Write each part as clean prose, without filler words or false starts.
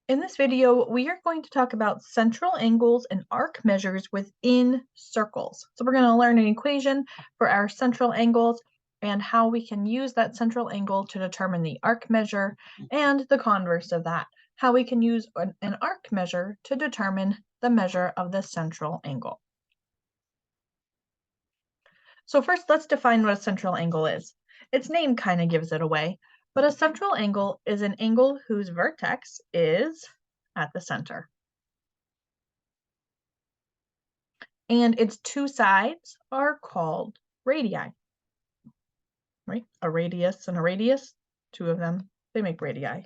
In this video, we are going to talk about central angles and arc measures within circles. So we're going to learn an equation for our central angles and how we can use that central angle to determine the arc measure, and the converse of that, how we can use an arc measure to determine the measure of the central angle. So first, let's define what a central angle is. Its name kind of gives it away, but a central angle is an angle whose vertex is at the center. And its two sides are called radii, right? A radius and a radius, two of them, they make radii.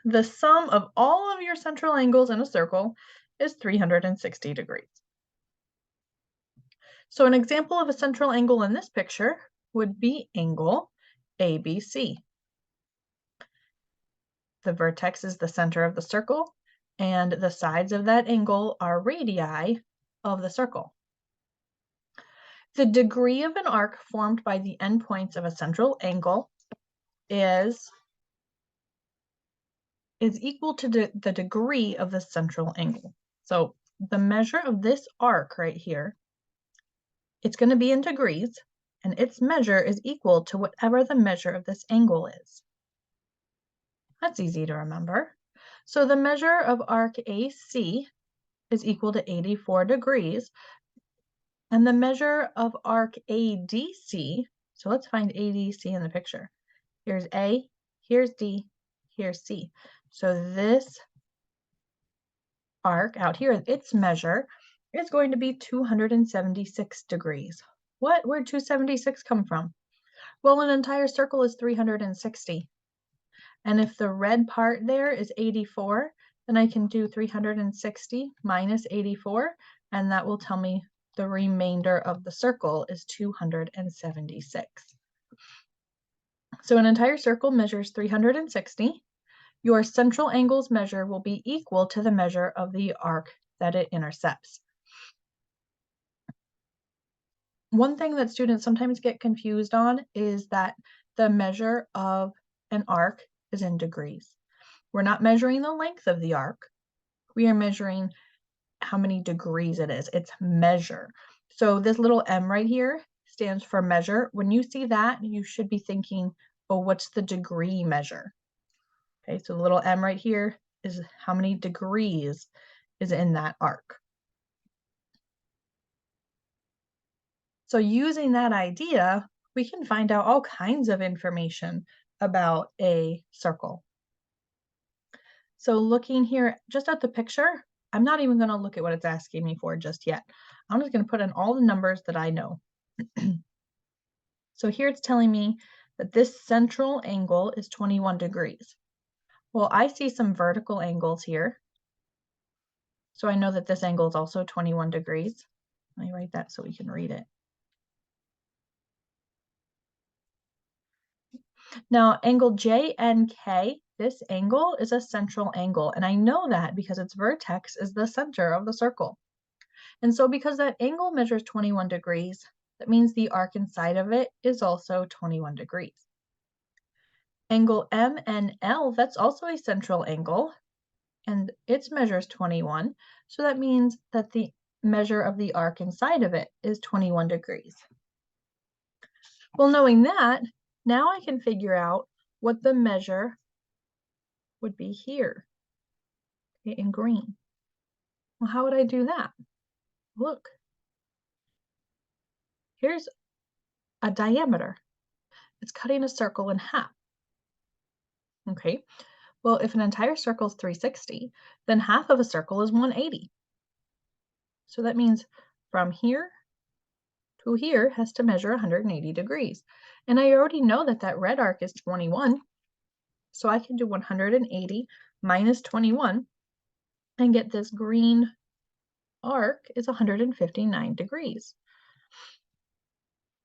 The sum of all of your central angles in a circle is 360 degrees. So an example of a central angle in this picture would be angle ABC. The vertex is the center of the circle, and the sides of that angle are radii of the circle. The degree of an arc formed by the endpoints of a central angle is equal to the degree of the central angle. So the measure of this arc right here, it's going to be in degrees, and its measure is equal to whatever the measure of this angle is. That's easy to remember. So the measure of arc AC is equal to 84 degrees, and the measure of arc ADC, so let's find ADC in the picture. Here's A, here's D, here's C. So this arc out here, its measure is going to be 276 degrees. Where'd 276 come from? Well, an entire circle is 360. And if the red part there is 84, then I can do 360 minus 84, and that will tell me the remainder of the circle is 276. So an entire circle measures 360. Your central angle's measure will be equal to the measure of the arc that it intercepts. One thing that students sometimes get confused on is that the measure of an arc is in degrees. We're not measuring the length of the arc. We are measuring how many degrees it is. It's measure. So this little m right here stands for measure. When you see that, you should be thinking, oh, what's the degree measure? Okay, so the little m right here is how many degrees is in that arc. So using that idea, we can find out all kinds of information about a circle. So looking here just at the picture, I'm not even going to look at what it's asking me for just yet. I'm just going to put in all the numbers that I know. So here it's telling me that this central angle is 21 degrees. Well, I see some vertical angles here. So I know that this angle is also 21 degrees. Let me write that so we can read it. Now, angle JNK, this angle is a central angle, and I know that because its vertex is the center of the circle. And so because that angle measures 21 degrees, that means the arc inside of it is also 21 degrees. Angle MNL, that's also a central angle, and its measure is 21, so that means that the measure of the arc inside of it is 21 degrees. Well, knowing that, now I can figure out what the measure would be here, okay, in green. Well, how would I do that? Look, here's a diameter. It's cutting a circle in half. Okay, well, if an entire circle is 360, then half of a circle is 180. So that means from here to here has to measure 180 degrees. And I already know that that red arc is 21. So I can do 180 minus 21 and get this green arc is 159 degrees.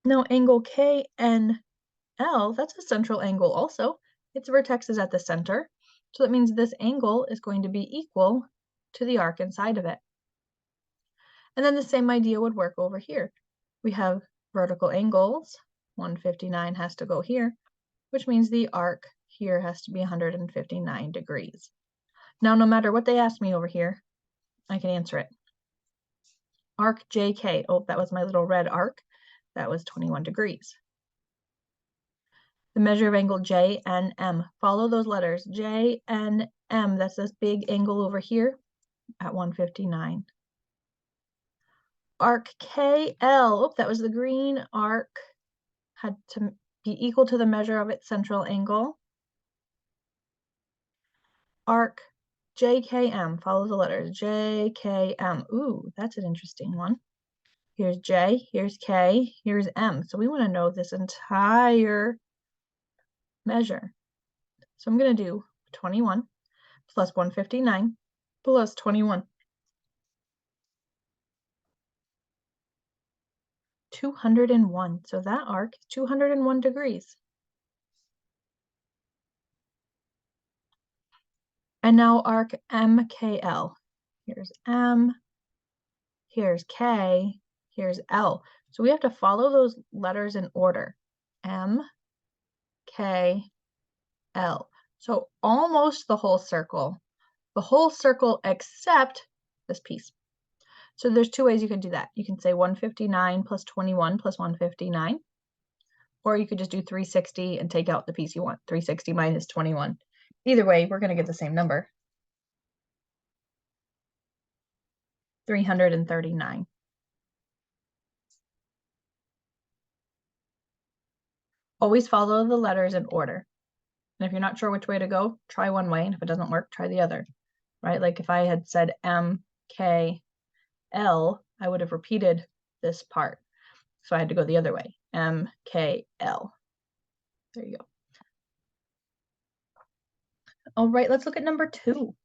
Now angle KNL, that's a central angle also. Its vertex is at the center. So that means this angle is going to be equal to the arc inside of it. And then the same idea would work over here. We have vertical angles. 159 has to go here, which means the arc here has to be 159 degrees. Now, no matter what they ask me over here, I can answer it. Arc JK. Oh, that was my little red arc. That was 21 degrees. The measure of angle JNM. Follow those letters. JNM. That's this big angle over here at 159. Arc KL. Oh, that was the green arc. Had to be equal to the measure of its central angle. Arc JKM. Follow the letters. JKM. Ooh, that's an interesting one. Here's J, here's K, here's M. So we want to know this entire measure. So I'm going to do 21 plus 159 plus 21. 201. So that arc is 201 degrees. And now arc MKL. Here's M, here's K, here's L. So we have to follow those letters in order. M, K, L. So almost the whole circle except this piece. So there's two ways you can do that. You can say 159 plus 21 plus 159, or you could just do 360 and take out the piece you want. 360 minus 21. Either way, we're going to get the same number. 339. Always follow the letters in order. And if you're not sure which way to go, try one way. And if it doesn't work, try the other, right? Like if I had said M, K, L, I would have repeated this part. So I had to go the other way. M, K, L. There you go. All right, let's look at number 2.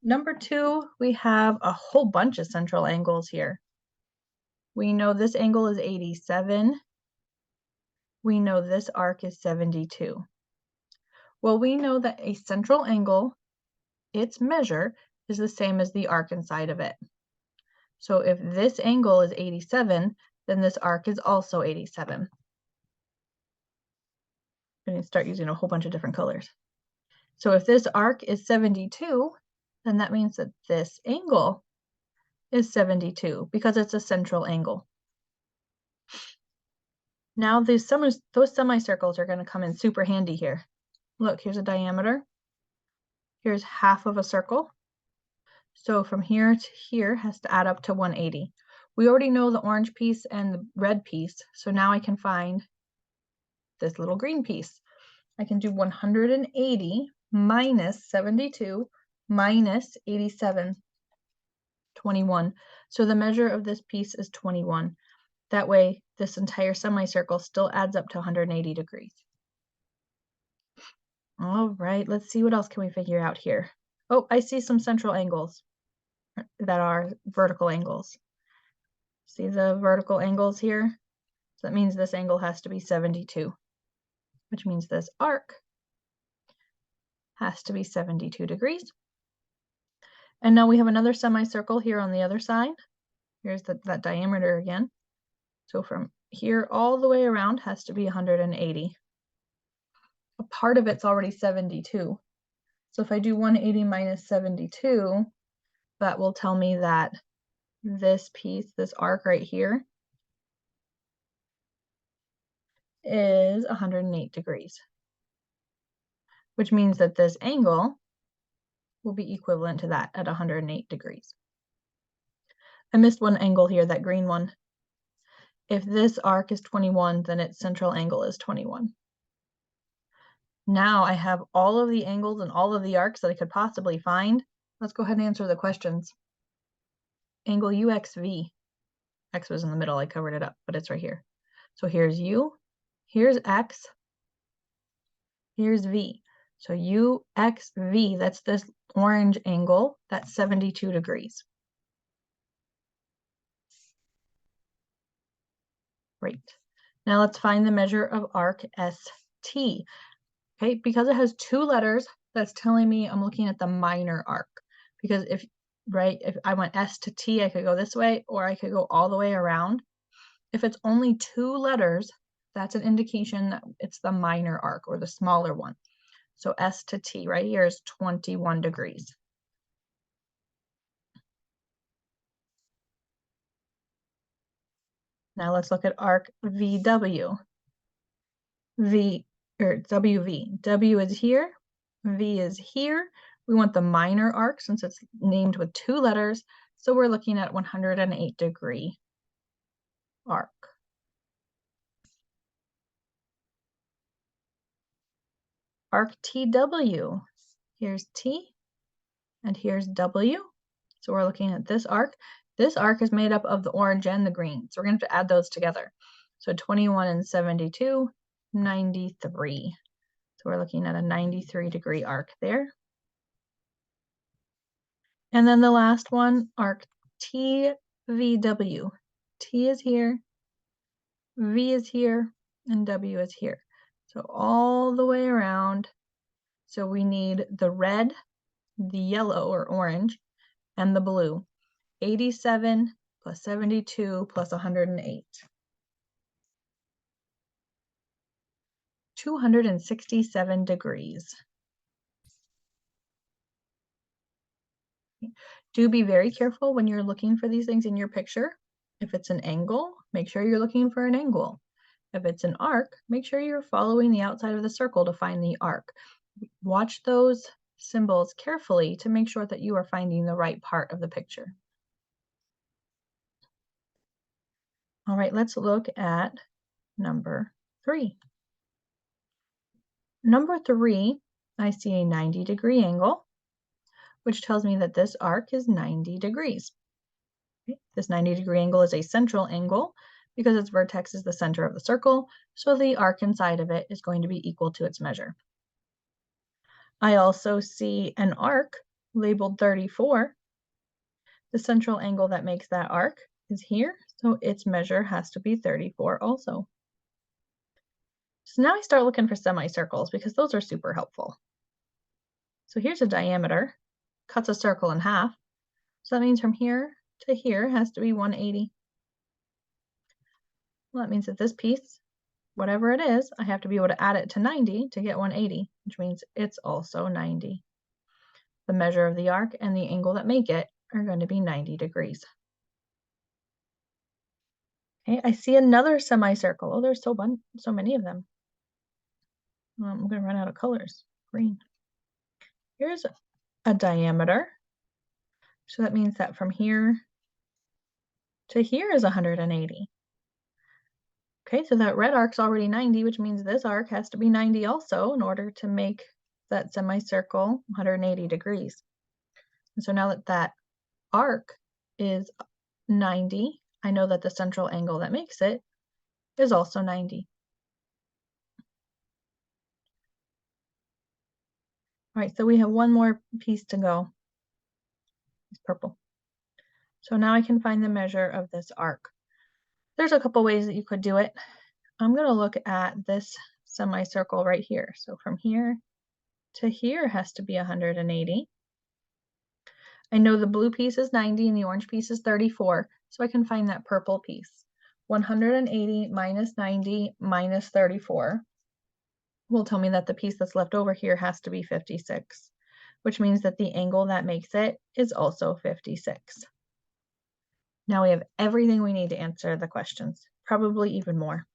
Number 2, we have a whole bunch of central angles here. We know this angle is 87. We know this arc is 72. Well, we know that a central angle, its measure, is the same as the arc inside of it. So if this angle is 87, then this arc is also 87. I'm going to start using a whole bunch of different colors. So if this arc is 72, then that means that this angle is 72 because it's a central angle. Now those semicircles are going to come in super handy here. Look, here's a diameter. Here's half of a circle. So from here to here has to add up to 180. We already know the orange piece and the red piece, so now I can find this little green piece. I can do 180 minus 72 minus 87, 21. So the measure of this piece is 21. That way, this entire semicircle still adds up to 180 degrees. All right, let's see what else can we figure out here. Oh, I see some central angles that are vertical angles. See the vertical angles here? So that means this angle has to be 72, which means this arc has to be 72 degrees. And now we have another semicircle here on the other side. Here's that diameter again. So from here all the way around has to be 180. A part of it's already 72. So if I do 180 minus 72, that will tell me that this piece, this arc right here, is 108 degrees, which means that this angle will be equivalent to that at 108 degrees. I missed one angle here, that green one. If this arc is 21, then its central angle is 21. Now I have all of the angles and all of the arcs that I could possibly find. Let's go ahead and answer the questions. Angle UXV. X was in the middle, I covered it up, but it's right here. So here's U, here's X, here's V. So UXV, that's this orange angle, that's 72 degrees. Great. Now let's find the measure of arc ST. Okay, because it has two letters, that's telling me I'm looking at the minor arc. Because if I went S to T, I could go this way, or I could go all the way around. If it's only two letters, that's an indication that it's the minor arc or the smaller one. So S to T right here is 21 degrees. Now let's look at arc VW. WV. W is here, V is here. We want the minor arc since it's named with 2 letters, so we're looking at 108-degree arc. Arc TW. Here's T and here's W. So we're looking at this arc. This arc is made up of the orange and the green, so we're going to have to add those together. So 21 and 72, 93. So we're looking at a 93-degree arc there. And then the last one, arc TVW. T is here, V is here, and W is here. So all the way around. So we need the red, the yellow or orange, and the blue. 87 plus 72 plus 108. 267 degrees. Do be very careful when you're looking for these things in your picture. If it's an angle, make sure you're looking for an angle. If it's an arc, make sure you're following the outside of the circle to find the arc. Watch those symbols carefully to make sure that you are finding the right part of the picture. All right, let's look at number 3. Number 3, I see a 90-degree angle, which tells me that this arc is 90 degrees. Okay. This 90-degree angle is a central angle because its vertex is the center of the circle, so the arc inside of it is going to be equal to its measure. I also see an arc labeled 34. The central angle that makes that arc is here, so its measure has to be 34 also. So now I start looking for semicircles because those are super helpful. So here's a diameter, cuts a circle in half. So that means from here to here has to be 180. Well, that means that this piece, whatever it is, I have to be able to add it to 90 to get 180, which means it's also 90. The measure of the arc and the angle that make it are going to be 90 degrees. Okay, I see another semicircle. Oh, there's so many of them. I'm going to run out of colors. Green. Here's a diameter. So that means that from here to here is 180. Okay, so that red arc's already 90, which means this arc has to be 90 also in order to make that semicircle 180 degrees. And so now that that arc is 90, I know that the central angle that makes it is also 90. All right, so we have one more piece to go. It's purple. So now I can find the measure of this arc. There's a couple ways that you could do it. I'm going to look at this semicircle right here. So from here to here has to be 180. I know the blue piece is 90 and the orange piece is 34, so I can find that purple piece. 180 minus 90 minus 34 will tell me that the piece that's left over here has to be 56, which means that the angle that makes it is also 56. Now we have everything we need to answer the questions, probably even more.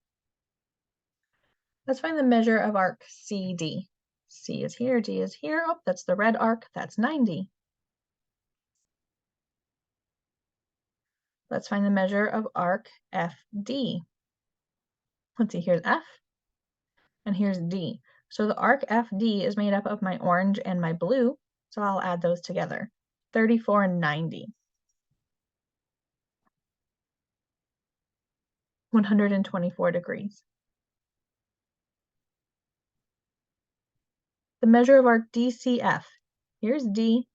Let's find the measure of arc CD. C is here, D is here. Oh, that's the red arc, that's 90. Let's find the measure of arc FD. Let's see, here's F, and here's D. So the arc FD is made up of my orange and my blue, so I'll add those together. 34 and 90. 124 degrees. The measure of arc DCF. Here's D,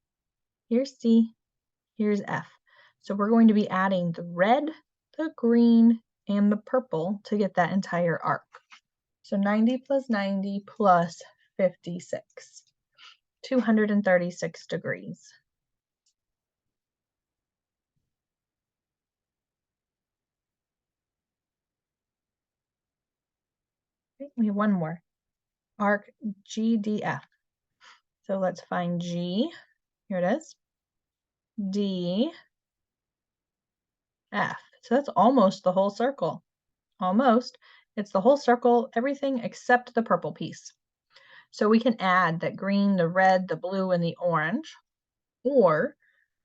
here's C, here's F. So we're going to be adding the red, the green, and the purple to get that entire arc. So 90 plus 90 plus 56. 236 degrees. Okay, we have one more. Arc GDF. So let's find G. Here it is. D, F. So that's almost the whole circle. Almost. It's the whole circle, everything except the purple piece. So we can add that green, the red, the blue, and the orange, or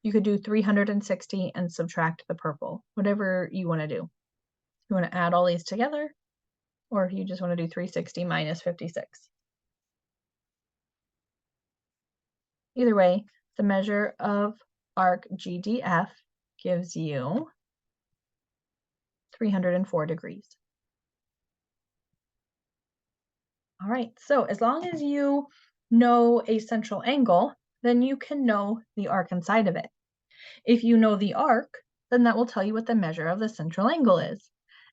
you could do 360 and subtract the purple, whatever you want to do. You want to add all these together, or if you just want to do 360 minus 56. Either way, the measure of arc GDF gives you 304 degrees. All right, so as long as you know a central angle, then you can know the arc inside of it. If you know the arc, then that will tell you what the measure of the central angle is.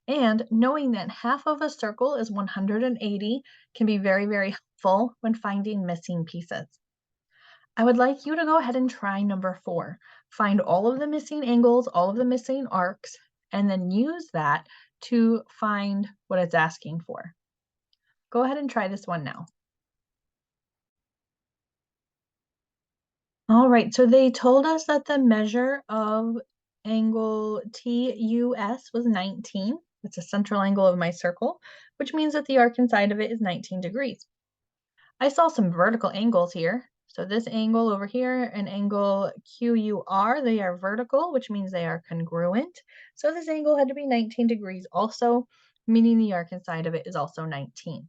And knowing that half of a circle is 180 can be very, very helpful when finding missing pieces. I would like you to go ahead and try number 4. Find all of the missing angles, all of the missing arcs, and then use that to find what it's asking for. Go ahead and try this one now. All right, so they told us that the measure of angle TUS was 19. It's a central angle of my circle, which means that the arc inside of it is 19 degrees. I saw some vertical angles here. So this angle over here and angle QUR, they are vertical, which means they are congruent. So this angle had to be 19 degrees also, meaning the arc inside of it is also 19.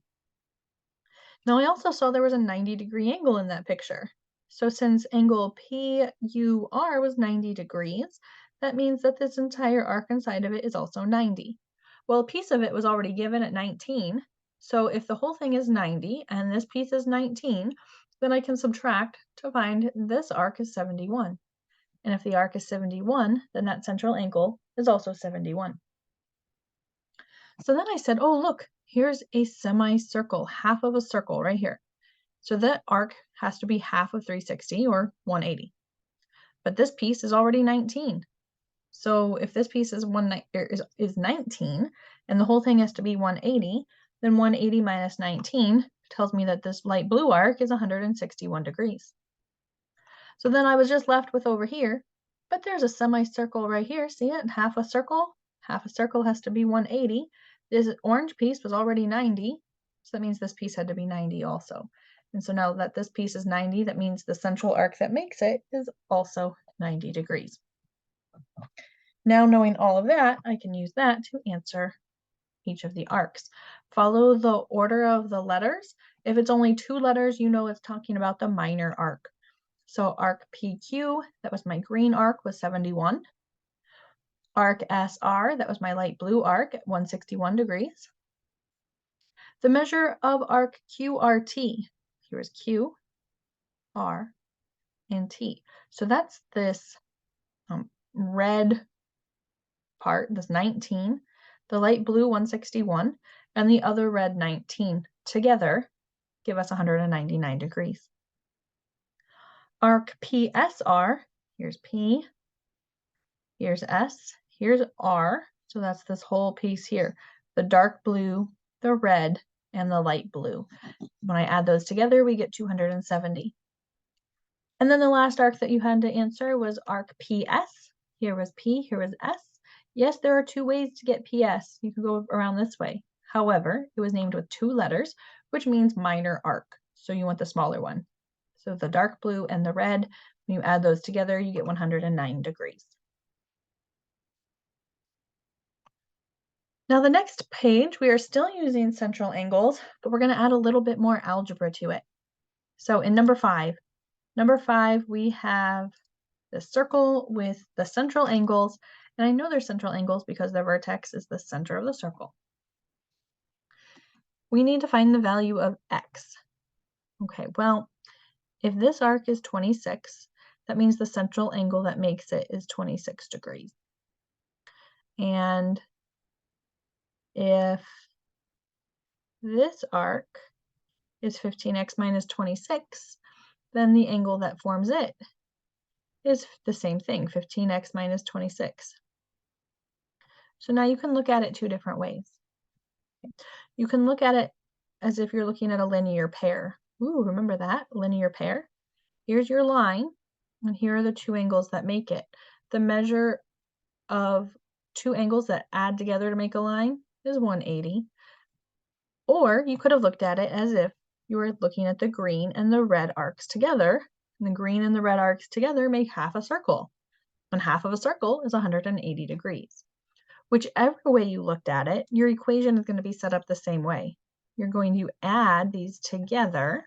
Now I also saw there was a 90-degree angle in that picture. So since angle PUR was 90 degrees, that means that this entire arc inside of it is also 90. Well, a piece of it was already given at 19, so if the whole thing is 90 and this piece is 19, then I can subtract to find this arc is 71. And if the arc is 71, then that central angle is also 71. So then I said, oh, look, here's a semicircle, half of a circle right here. So that arc has to be half of 360 or 180. But this piece is already 19. So if this piece is 19 and the whole thing has to be 180, then 180 minus 19 tells me that this light blue arc is 161 degrees. So then I was just left with over here, but there's a semicircle right here. See it? Half a circle has to be 180. This orange piece was already 90, so that means this piece had to be 90 also. And so now that this piece is 90, that means the central arc that makes it is also 90 degrees. Now knowing all of that, I can use that to answer each of the arcs. Follow the order of the letters. If it's only 2 letters, you know it's talking about the minor arc. So arc PQ, that was my green arc, was 71. Arc SR, that was my light blue arc at 161 degrees. The measure of arc QRT, here is Q, R, and T. So that's this red part, this 19, the light blue 161, and the other red 19 together give us 199 degrees. Arc PSR, here's P, here's S, here's R, so that's this whole piece here, the dark blue, the red, and the light blue. When I add those together, we get 270. And then the last arc that you had to answer was arc PS. Here was P, here was S. Yes, there are 2 ways to get PS. You could go around this way. However, it was named with 2 letters, which means minor arc. So you want the smaller one. So the dark blue and the red, when you add those together, you get 109 degrees. Now the next page, we are still using central angles, but we're going to add a little bit more algebra to it. So in number 5, we have the circle with the central angles, and I know they're central angles because the vertex is the center of the circle. We need to find the value of x. Okay, well, if this arc is 26, that means the central angle that makes it is 26 degrees. And if this arc is 15x minus 26, then the angle that forms it is the same thing, 15x minus 26. So now you can look at it 2 different ways. You can look at it as if you're looking at a linear pair. Ooh, remember that? Linear pair. Here's your line, and here are the two angles that make it. The measure of two angles that add together to make a line is 180. Or you could have looked at it as if you were looking at the green and the red arcs together, and the green and the red arcs together make half a circle. And half of a circle is 180 degrees. Whichever way you looked at it, your equation is going to be set up the same way. You're going to add these together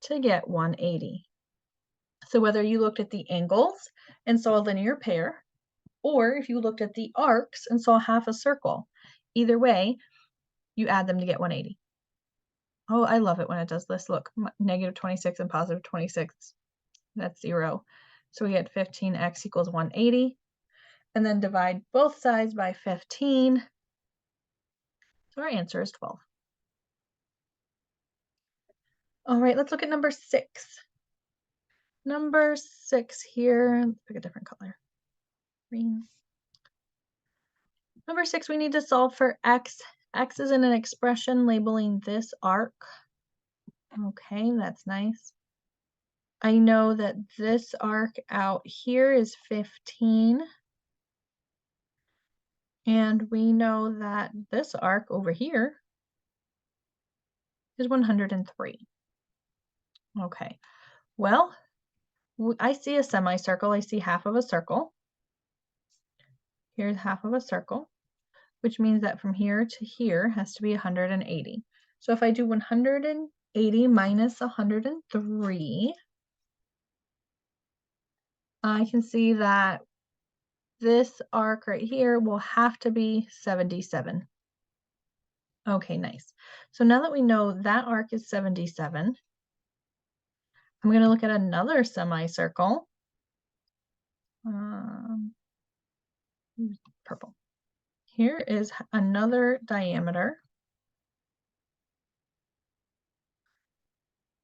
to get 180. So whether you looked at the angles and saw a linear pair, or if you looked at the arcs and saw half a circle, either way, you add them to get 180. Oh, I love it when it does this. Look, negative 26 and positive 26, that's 0. So we get 15x equals 180. And then divide both sides by 15. So our answer is 12. All right, let's look at number 6. Number 6 here, let's pick a different color. Green. Number 6, we need to solve for x. X is in an expression labeling this arc. Okay, that's nice. I know that this arc out here is 15. And we know that this arc over here is 103. Okay, well, I see a semicircle. I see half of a circle. Here's half of a circle, which means that from here to here has to be 180. So if I do 180 minus 103, I can see that this arc right here will have to be 77. Okay, nice. So now that we know that arc is 77, I'm going to look at another semicircle. Purple. Here is another diameter.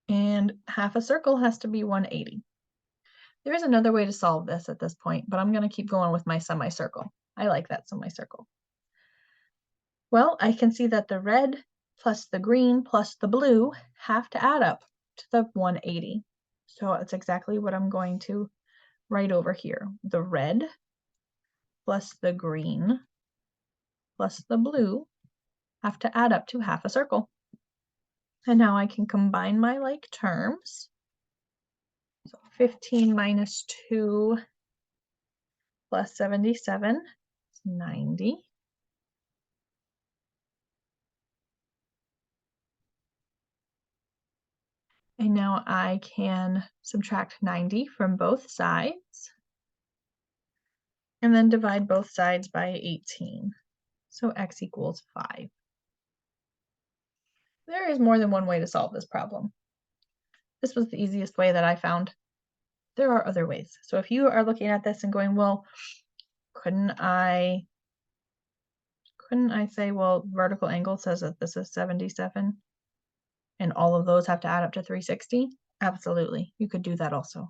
And half a circle has to be 180. There is another way to solve this at this point, but I'm going to keep going with my semicircle. I like that semicircle. Well, I can see that the red plus the green plus the blue have to add up to the 180. So it's exactly what I'm going to write over here. The red plus the green plus the blue have to add up to half a circle. And now I can combine my like terms. So 15 minus 2 plus 77 is 90. And now I can subtract 90 from both sides and then divide both sides by 18. So x equals 5. There is more than one way to solve this problem. This was the easiest way that I found. There are other ways. So if you are looking at this and going, well, couldn't I say, well, vertical angle says that this is 77 and all of those have to add up to 360? Absolutely. You could do that also.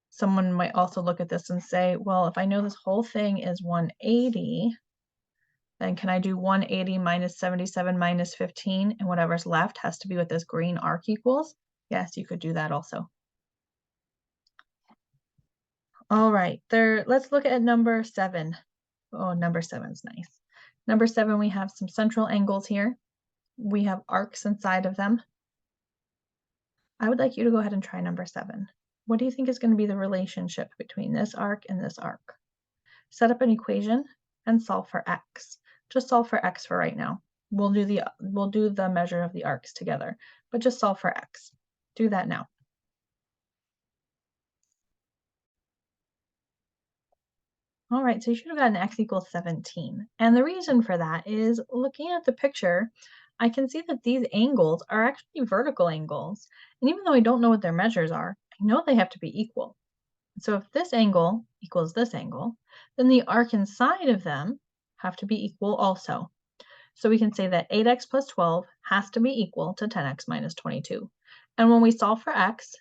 Someone might also look at this and say, well, if I know this whole thing is 180, then can I do 180 minus 77 minus 15, and whatever's left has to be what this green arc equals? Yes, you could do that also. All right, let's look at number 7. Oh, number 7 is nice. Number 7, we have some central angles here. We have arcs inside of them. I would like you to go ahead and try number 7. What do you think is going to be the relationship between this arc and this arc? Set up an equation and solve for x. Just solve for x for right now. We'll do the measure of the arcs together, but just solve for x. Do that now. All right, so you should have gotten x equals 17. And the reason for that is looking at the picture, I can see that these angles are actually vertical angles. And even though I don't know what their measures are, I know they have to be equal. So if this angle equals this angle, then the arc inside of them have to be equal also. So we can say that 8x plus 12 has to be equal to 10x minus 22. And when we solve for x,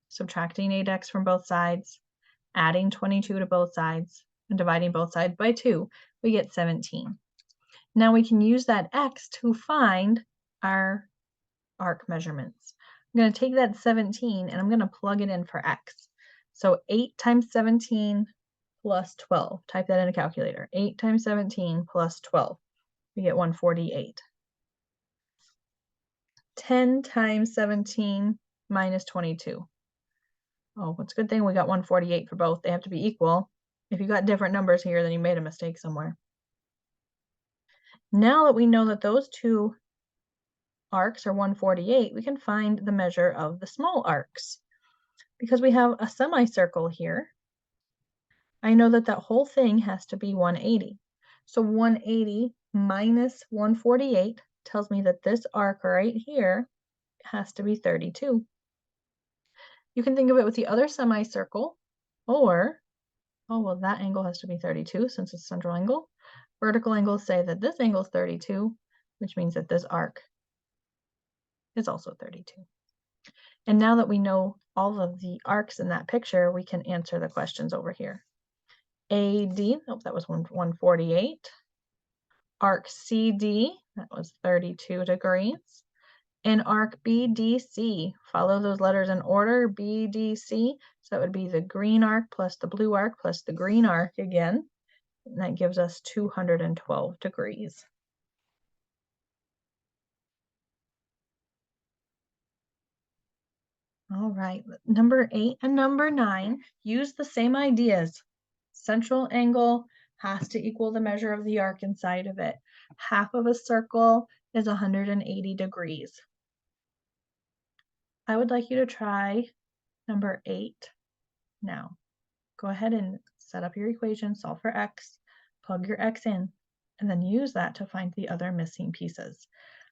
subtracting 8x from both sides, adding 22 to both sides, and dividing both sides by 2, we get 17. Now we can use that x to find our arc measurements. I'm going to take that 17 and I'm going to plug it in for x. So 8 times 17 plus 12. Type that in a calculator. 8 times 17 plus 12. We get 148. 10 times 17 minus 22. Oh, it's a good thing we got 148 for both. They have to be equal. If you got different numbers here, then you made a mistake somewhere. Now that we know that those two arcs are 148, we can find the measure of the small arcs. Because we have a semicircle here, I know that that whole thing has to be 180. So 180 minus 148 tells me that this arc right here has to be 32. You can think of it with the other semicircle, or, oh, well, that angle has to be 32 since it's central angle. Vertical angles say that this angle is 32, which means that this arc is also 32. And now that we know all of the arcs in that picture, we can answer the questions over here. AD, oh, that was 148. Arc CD, that was 32 degrees. And arc BDC, follow those letters in order, BDC, so that would be the green arc plus the blue arc plus the green arc again. And that gives us 212 degrees. All right, number 8 and number 9 use the same ideas. Central angle has to equal the measure of the arc inside of it. Half of a circle is 180 degrees. I would like you to try number 8 now. Go ahead and set up your equation, solve for x, plug your x in, and then use that to find the other missing pieces.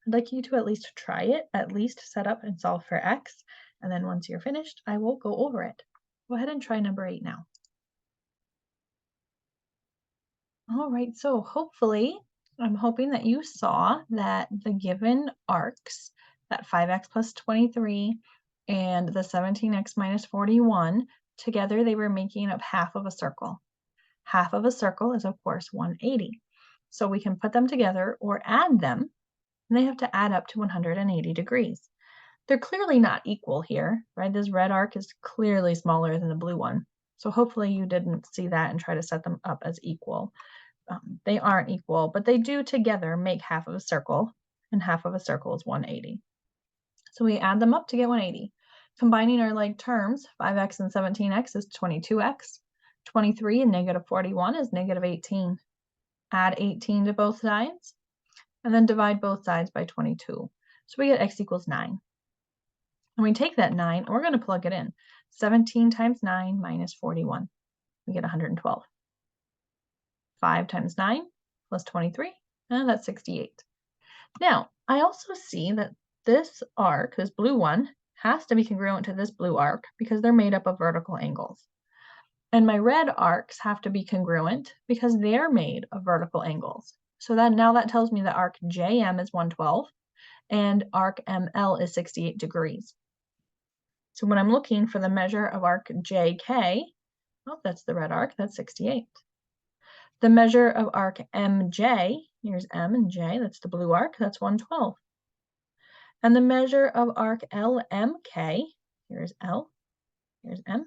I'd like you to at least try it, at least set up and solve for x, and then once you're finished, I will go over it. Go ahead and try number 8 now. All right, so hopefully, I'm hoping that you saw that the given arcs, that 5x plus 23 and the 17x minus 41, together they were making up half of a circle. Half of a circle is, of course, 180. So we can put them together or add them, and they have to add up to 180 degrees. They're clearly not equal here, right? This red arc is clearly smaller than the blue one. So hopefully you didn't see that and try to set them up as equal. They aren't equal, but they do together make half of a circle, and half of a circle is 180. So we add them up to get 180. Combining our like terms, 5x and 17x is 22x. 23 and negative 41 is negative 18. Add 18 to both sides, and then divide both sides by 22. So we get x equals 9. And we take that 9, and we're going to plug it in. 17 times 9 minus 41. We get 112. 5 times 9 plus 23, and that's 68. Now, I also see that this arc, this blue one, has to be congruent to this blue arc because they're made up of vertical angles. And my red arcs have to be congruent because they're made of vertical angles. So now that tells me that arc JM is 112 and arc ML is 68 degrees. So when I'm looking for the measure of arc JK, oh, that's the red arc, that's 68. The measure of arc MJ, here's M and J, that's the blue arc, that's 112. And the measure of arc LMK, here's L, here's M,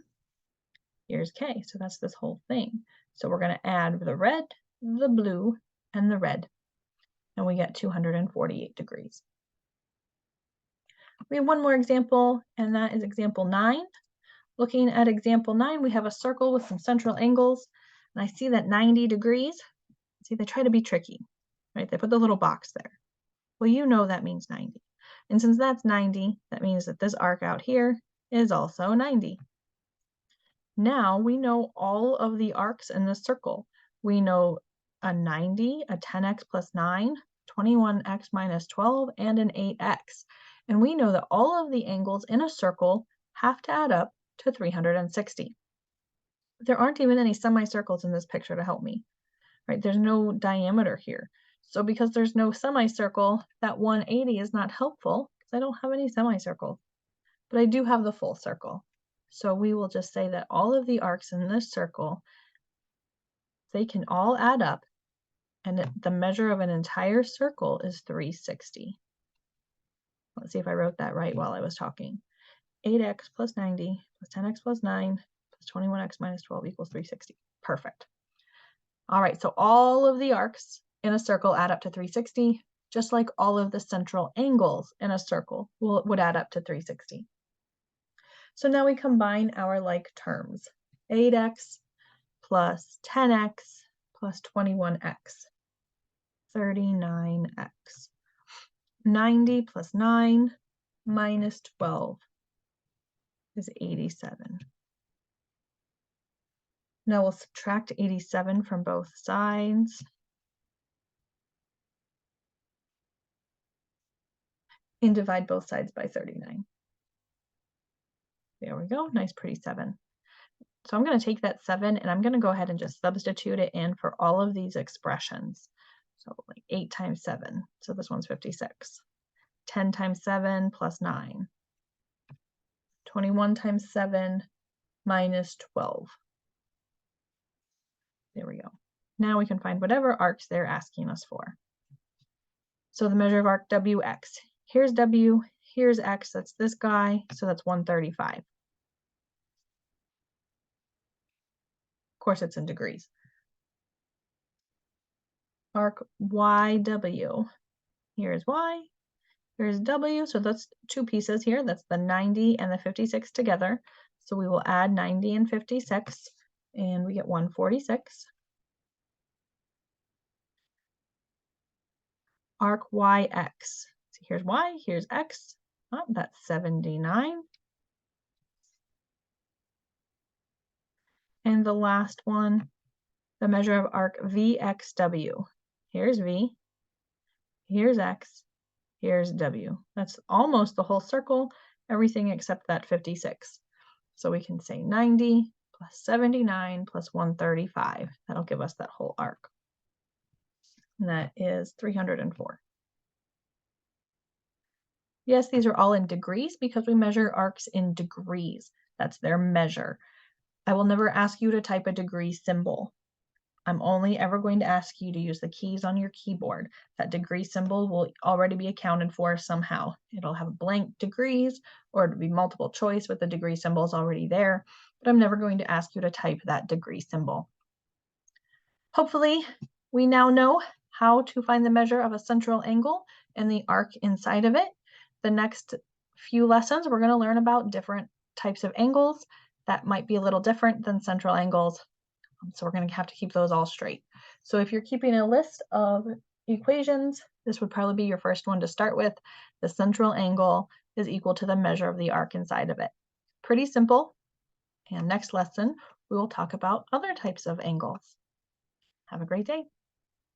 here's K. So that's this whole thing. So we're going to add the red, the blue, and the red. And we get 248 degrees. We have one more example, and that is example 9. Looking at example 9, we have a circle with some central angles. And I see that 90 degrees. See, they try to be tricky, right? They put the little box there. Well, you know that means 90. And since that's 90, that means that this arc out here is also 90. Now we know all of the arcs in this circle. We know a 90, a 10x plus 9, 21x minus 12, and an 8x. And we know that all of the angles in a circle have to add up to 360. There aren't even any semicircles in this picture to help me, right? There's no diameter here. So because there's no semicircle, that 180 is not helpful because I don't have any semicircles. But I do have the full circle. So we will just say that all of the arcs in this circle, they can all add up, and the measure of an entire circle is 360. Let's see if I wrote that right while I was talking. 8x plus 90 plus 10x plus 9 plus 21x minus 12 equals 360. Perfect. All right, so all of the arcs in a circle add up to 360, just like all of the central angles in a circle would add up to 360. So now we combine our like terms. 8x plus 10x plus 21x, 39x. 90 plus 9 minus 12 is 87. Now we'll subtract 87 from both sides. And divide both sides by 39. There we go, nice pretty 7. So I'm going to take that 7 and I'm going to go ahead and just substitute it in for all of these expressions. So like 8 times 7, so this one's 56. 10 times 7 plus 9. 21 times 7 minus 12. There we go. Now we can find whatever arcs they're asking us for. So the measure of arc WX. Here's W, here's X, that's this guy, so that's 135. Of course, it's in degrees. Arc YW. Here's Y, here's W, so that's two pieces here. That's the 90 and the 56 together. So we will add 90 and 56, and we get 146. Arc YX. So here's Y, here's X. Oh, that's 79. And the last one, the measure of arc VXW. Here's V, here's X, here's W. That's almost the whole circle, everything except that 56. So we can say 90 plus 79 plus 135. That'll give us that whole arc. And that is 304. Yes, these are all in degrees because we measure arcs in degrees. That's their measure. I will never ask you to type a degree symbol. I'm only ever going to ask you to use the keys on your keyboard. That degree symbol will already be accounted for somehow. It'll have blank degrees, or it'll be multiple choice with the degree symbols already there, but I'm never going to ask you to type that degree symbol. Hopefully, we now know how to find the measure of a central angle and the arc inside of it. The next few lessons, we're going to learn about different types of angles that might be a little different than central angles. So we're going to have to keep those all straight. So if you're keeping a list of equations, this would probably be your first one to start with. The central angle is equal to the measure of the arc inside of it. Pretty simple. And next lesson, we will talk about other types of angles. Have a great day.